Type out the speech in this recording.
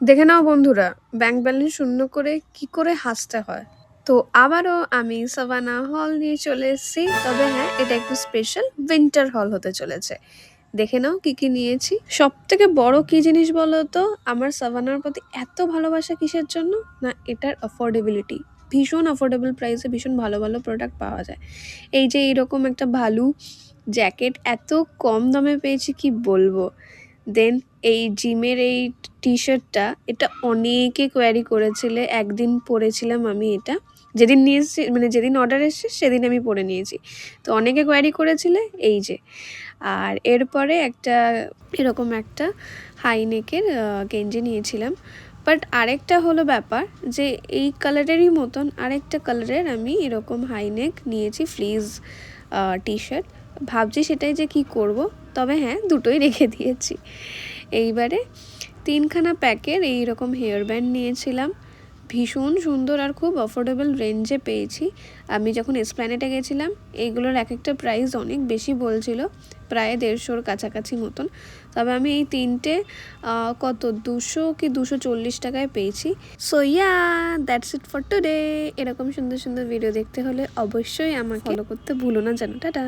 দেখে নাও বন্ধুরা, bank balance শূন্য করে কি করে হাসতে হয়। তো আবারও আমি সাভানা হল নিয়ে চলে এসেছি। তবে হ্যাঁ, এটা একটু স্পেশাল উইন্টার হল হতে চলেছে। দেখে নাও কি কি নিয়েছি। সব থেকে বড় কি জিনিস বলো তো, আমার সাভানার প্রতি এত ভালোবাসা কিসের জন্য? না, এটার অ্যাফোর্ডেবিলিটি। ভীষণ অ্যাফোর্ডেবল প্রাইসে ভীষণ ভালো ভালো প্রোডাক্ট পাওয়া যায়। এই যে এইরকম একটা ভালো জ্যাকেট এত কম দামে পেয়েছি কি বলবো। দেন এই জিমের এই টি-শার্টটা, এটা অনেকে কোয়ারি করেছিলে। একদিন পরেছিলাম আমি এটা। যেদিন নিয়ে এসেছি মানে যেদিন অর্ডার এসেছে সেদিন আমি পরে নিয়েছি। তো অনেকে কোয়ারি করেছিলে এই যে। আর এরপরে একটা এরকম একটা হাই নেকের গেঞ্জি নিয়েছিলাম। বাট আরেকটা হলো ব্যাপার যে এই কালারেরই মতন আরেকটা কালারের আমি এরকম হাই নেক নিয়েছি ফ্লিজ টি-শার্ট। ভাবছি সেটাই যে কি করব। তবে হ্যাঁ, দুটোই রেখে দিয়েছি। এইবারে 3খানা প্যাকের এইরকম হেয়ার ব্যান্ড নিয়েছিলাম। ভীষণ সুন্দর আর খুব অ্যাফোর্ডেবল রেঞ্জে পেয়েছি। আমি যখন এসপ্ল্যানেডে গেছিলাম এইগুলোর এক একটা প্রাইস অনেক বেশি বলছিল, প্রায় 150-র কাছাকাছি মতন। তবে আমি এই তিনটে কত 200 কি 240 টাকায় পেয়েছি। So yeah, that's it for today. এরকম সুন্দর সুন্দর ভিডিও দেখতে হলে অবশ্যই আমাকে ফলো করতে ভুলো না যেন। টাটা।